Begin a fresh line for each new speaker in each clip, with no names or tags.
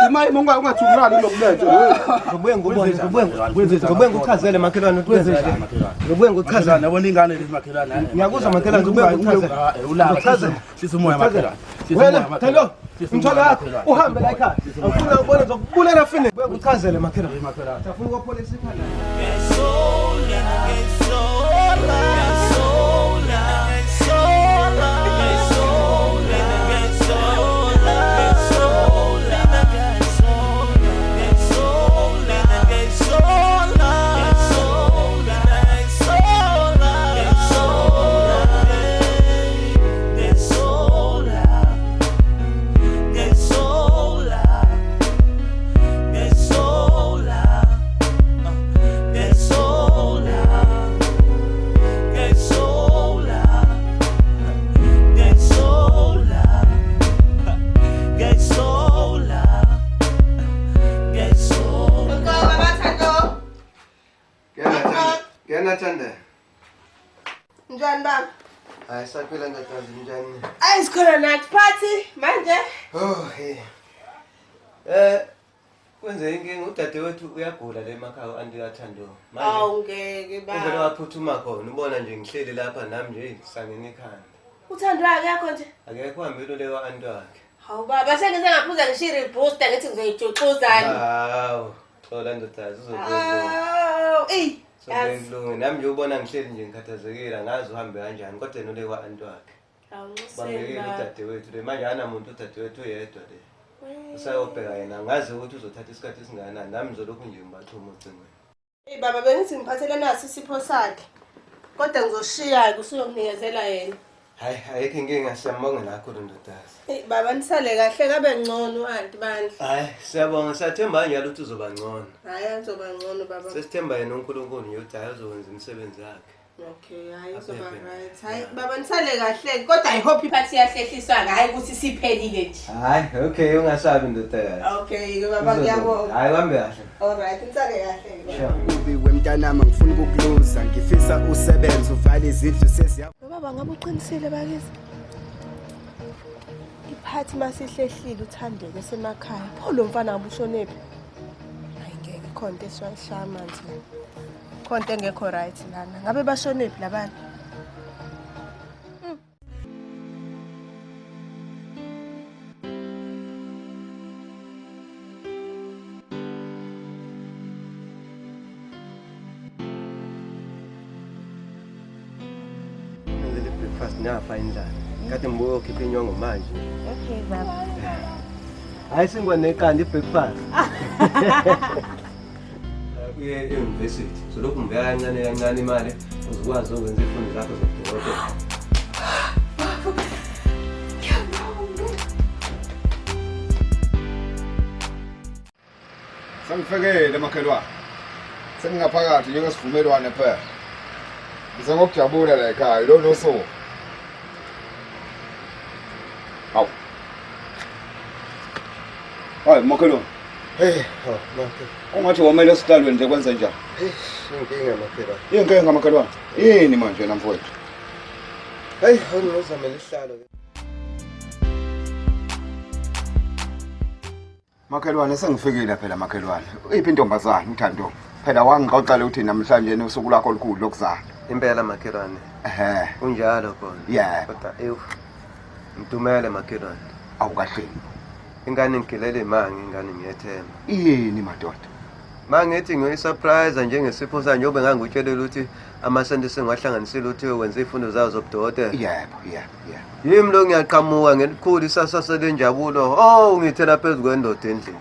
Imali monga ungathumrani lokulenze
ngobuye nguchazele makhelwane ukwenzela ngobuye nguchazele
yabona ingane lezi makhelwane
ngiyakuzwa makhelwane ngobuye nguchazele
ulala sisa umoya makhelwane
wena hello mthwalo yakho uhambe la ekhaya awufuna ukubona zokubulala fini ngobuye nguchazele makhelwane afuna ukupholisa ikhaya
Njani baba?
hayi saphela ngatazi njani
Ayisikhona nathi party manje?
oh kwenze inkinga udadewethu uyagula le emakhaya andiyathando manje
Awungeke baba.
uvele waphuthuma khona ubona nje ngihleli lapha nami nje sangena ikhanda
Uthandwa yakho nje?
akekho hambile lewa antu wakhe
Hawu baba sengize ngaphuza ngishiri booster ngithi ngizoyijuxuzana.
hawu xola ndodazi uzokwenza
Awu
sokulungu nami nje ubona ngihleli nje ngikhathazekile angazi uhambe kanjani kodwa nolewa antu wakhe bangekile udadewethu le manje anamuntu udadewethu uyedwa le usayobheka yena ngazi ukuthi uzothatha isikhathi esingakanani nami ngizolokhu nje ngibathuma ucingweni
baba bengithi ngiphathele naso isipho sakhe. Kodwa ngizoshiya ke usuyonginikezela yena.
hayi ayikho inkinga siyambonga kakhulu ndodazi
Baba nisale kahle kabe ngcono anti bandla.
hayi siyabonga siyathemba njalo ukuthi uzoba ngcono
Hayi azoba ngcono baba.
sesithemba yena uNkulunkulu nje ukuthi ayozokwenza imisebenzi yakhe
Okay, hayi kuzoba right. Hayi baba nisale kahle kodwa I hope iphathi yahlehliswa hayi ukuthi siphelile nje.
hayi okay ungasabi ndodazi
Okay, baba ngiyabonga.
hayi kambe kahle
Alright, nisale kahle.
ubi wemntanami ngifuna ukukluza ngifisa usebenze uvale izindlu sesiya
Baba ngabe uqinisile bakithi? Iphathi masihlehlile uthandeke semakhaya. Pho lo mfana ngabe ushonephi? Hayi ngeke khonto esiwashaya manje. Khonto engekho right lana. Ngabe bashonephi labantu?
ngizele breakfast nafa indlala kade ngibuye ukhipha inyongo manje
Okay baba.
hayi singwaneqanda ibreakfast uye e-university so lokhu ngibeka kancane kancane imali uzokwazi ukwenza izifundo zakho zokudokotela
Sengifekele makhelwane. Sengingaphakathi njengesivumelwane phela. Ngize ngokujabula la ekhaya lo noso. Aw. Hayi makhelwane.
hey makhe
Ungathi womele esitalweni nje kwenze njani?
inkinga makhelwane
Inkinga makhelwane. Yini manje wena mfowethu?
hey ngizamela isihlalo
Makhelwane sengifikile phela makhelwane. Iphi intombazana uThando? Phela wangixoxela ukuthi namhlanje nosuku lakho olukhulu lokuzala.
impela makhelwane kunjalo khona
Yeah.
kodwa mdumele makhelwane
Awukahle.
ingane ngigilele imanga ingane ngiyethemba
Yini madoda?
mangithi ngiyoyisurprise njengesipho sanje obe ngangikutshelela ukuthi amasenti sengwahlanganisile ukuthi wenza izifundo zazo zobudokotela
Yebo.
yimi lo ngiyaqhamuka ngelikhulu isasasa lenjabulo ngithela phezulu kwendoda endlini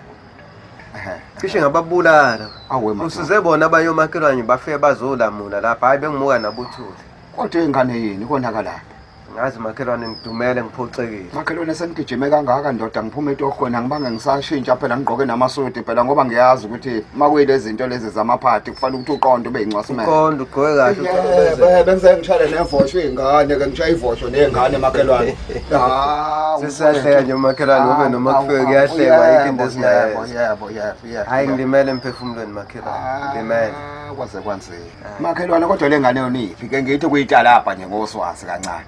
cishe ngababulala
Awe madoda.
usize bona abanye omakhelwane bafike bazolamula lapha hayi bengimuka nabuthule
Kodwa ingane yini konakala?
ngazi makhelwane ngidumele ngiphoxekile.
Makhelwane sengigijime kangaka ndoda ngiphume etohweni angibange ngisashintsha phela ngigqoke namasudi phela ngoba ngiyazi ukuthi makuyile zinto lezi zamaphathi kufanele ukuthi uqonde ube yincwasimene.
Uqonde ugqoke kahle
bengise ngishale nevosho ingane ke ngishaya ivosho nengane makhelwane.
Sisahleka nje makhelwane ube noma kufike kuyahleka ayikho into esinayo.
Yebo.
Hayi ngilimele emphefumulweni makhelwane. Ngilimele.
Kwaze kwanzima. Makhelwane kodwa lengane yoniphi ke ngithi kuyitala lapha nje ngoswazi kancane.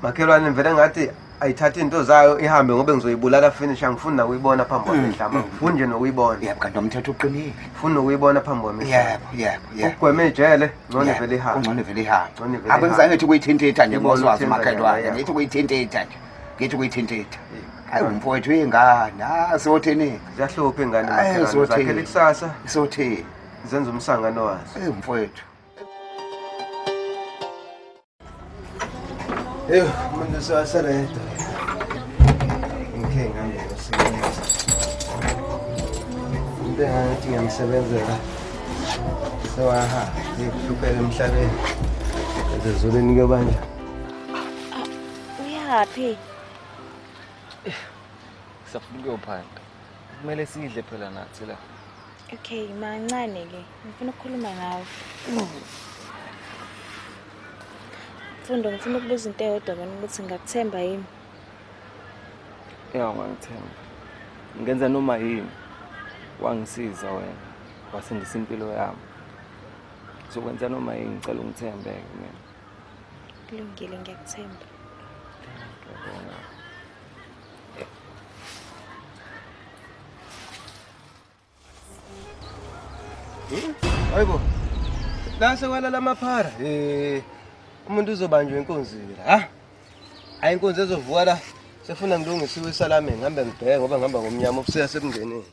Makhelwane vele ngathi ayithatha into zayo ihambe ngobe ngizoyibulala finish angifuni na uyibona phambi kwami mhlamba ngifuni nje nokuyibona.
Yebo kanti umthetho uqinile.
Ngifuni nokuyibona phambi kwami.
Yebo.
Ugweme ijele ngone vele ihamba.
Ungcone vele ihamba. Abengizange ngithi kuyithintitha nje ngoswazi makhelwane. Ngithi kuyithintitha nje. Ngithi kuyithintitha. Hayi umfowethu ingane. Siyothini?
Ziyahlupha ingane makhelwane. Zakhela ikusasa.
Siyothini?
Zenza umsangano wazo.
Mfowethu.
Umuntu usasala yedwa. Ngikhe ngihambe ngosebenza. Into engathi ngiyamsebenzela. Sewaha, ngikuhlupheka emhlabeni. Ezulwini kuyobanja.
Uyaphi?
Safuna ukuyophanda. Kumele sidle phela nathi la.
Okay, mancane ke. Ngifuna ukukhuluma nawe. Mfundo, ngifuna ukubuza into eyodwa mina ukuthi ngakuthemba yini?
Ngangithemba. Ngenza noma yini. Wangisiza wena. Wasindisa impilo yami. Sokwenza noma yini ngicela ungithembeke mina.
Kulungile ngiyakuthemba.
Hayibo. La sekwalala amaphara. Umuntu uzobanjwa inkunzi la. Hayi inkunzi ezovuka la. Sefuna ngilungisiwe isalame ngihambe ngibheke ngoba ngihamba ngomnyama obuseya sebungeneni.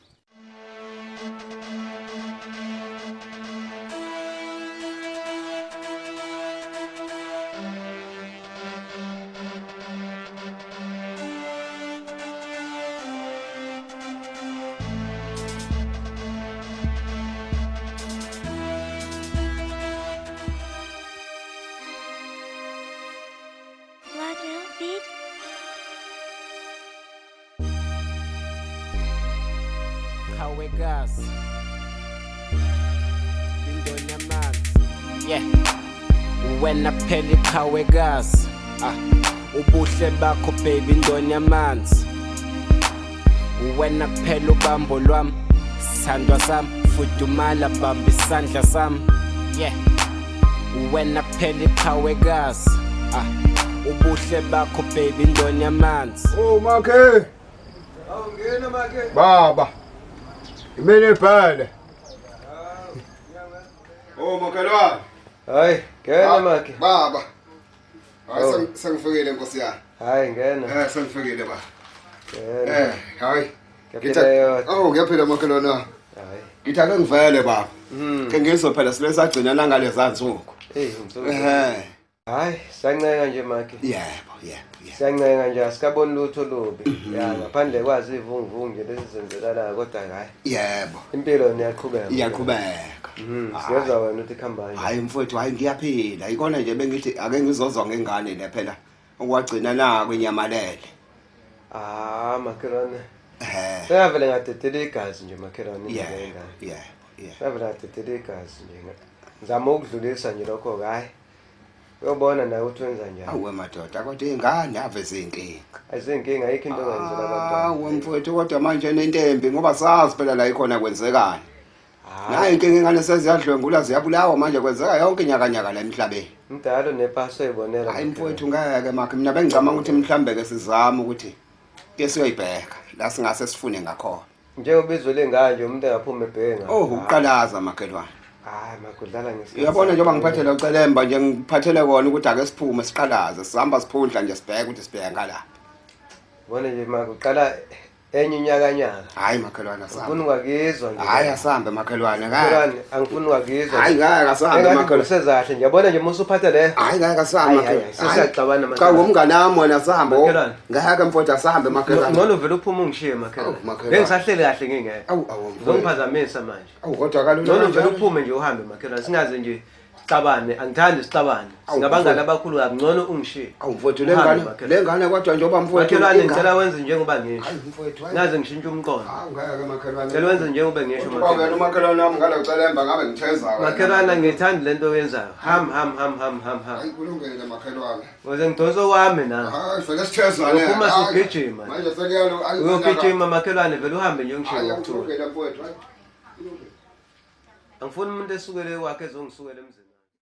Kawegas Bindonya manzi yeah wena pheli Kawegas ubuhle bakho baby Ndonya manzi wena phela ubambo lwami sithandwa sami fudumala bamba isandla sami yeah wena pheli Kawegas ubuhle bakho baby Ndonya manzi
Makhe
Awungena makhe
baba Imene phela. Makhelwane.
Hayi, ngena makhe.
Baba. Hayi sengifikile Nkosi yami.
Hayi ngena.
Sengifikile baba.
Ngena.
Hayi.
Ngiyaphila
makhelwane.
Hayi.
Ngithi ake ngivele baba. Ke ngizo phela sile sagcina la ngaleza nsuku. Hayi,
sancenga nje makhe.
Yebo.
Siyancenga nje asikaboni lutho lobi. Ngaphandle kwazi ivunguvungu nje lesizenzekala kodwa hayi.
Yebo.
Impilo niyaqhubeka.
Iyaqhubeka.
Siyezwa wena uthi khamba nje.
Hayi mfowethu, hayi ngiyaphila. Ikona nje bengithi ake ngizozwa ngengane le phela. Okwagcina na kwenyamalele.
Makhelwane. Seyavele ngadedela igazi nje makhelwane ngengane.
Yeah.
Seyavele ngadedela igazi nje. Ngizama ukudlulisa nje lokho hayi. Uyobona nawe uthi wenza njani?
Awu madoda kodwa ingane aveze inkinga.
Ayisenkinga ayikho into ongenzela abantwana.
Mfowethu kodwa manje nentembi ngoba sazi phela la ikhona kwenzekani. Nayi inkinga ingane seziyadlwengula ziyabulawa manje kwenzeka yonke inyakanyaka la emhlabeni.
Mdalo nepaso ibonela.
Hayi mfowethu ngeke makhe mina bengicama ukuthi mhlambe ke sizame ukuthi ke siyoyibheka la singase sifune ngakhona.
Njengoba izwe lenganje umuntu engaphuma ebhenga.
Uqalaza makhelwane.
Hayi makudlala ngesikhathi.
Uyabona njengoba ngiphathele ucelemba nje ngiphathele kona ukuthi ake siphume siqalaze sihamba siphundla nje sibheke ukuthi sibheka ngala.
Bona nje makuqala enye inyakanyaka.
Hayi makhelwane asamba.
Ufuna ungakizwa nje.
Hayi asambe makhelwane
makhelwane angifuni ungakizwa.
Hayi ngeke asambe makhelwane.
Sezahle nje yabona nje musuphathe le.
Hayi ngeke asambe makhelwane.
Sesiyaxabana manje.
Cha ngumngane wami wena asambe. Ngeke mfowethu asambe makhelwane.
Ngolo vele uphuma ungishiye makhelwane. Bengisahleli kahle ngingeke.
Awu.
Ngizokuphazamisa manje.
Awu kodwa kalula.
Ngolo vele uphume nje uhambe makhelwane singaze nje Cabane angithandi isicabane. Singabangani abakhulu akungcono ungishiye.
Awu mfowethu lengane kodwa njengoba mfowethu.
Makhelwane ngicela wenze njengoba ngisho.
Hayi mfowethu.
Ngaze ngishintshe umqondo.
Hawu ngeke makhelwane.
Ngicela wenze njengoba ngisho
makhelwane. Wena umakhelwane wami ngalo celemba ngabe ngitheza wena.
Makhelwane ngithanda lento oyenzayo. Ham.
Hayi kulungile makhelwane.
Ngoze ngidonso wami na.
Hayi vele sithezane.
Uma sigijima.
Manje sekuyalo
uyogijima makhelwane vele uhambe nje ungishiye
Hayi
ngokuthuka.
kulungile mfowethu.
Angifuni umuntu esukele kwakhe ezongisukela emzini.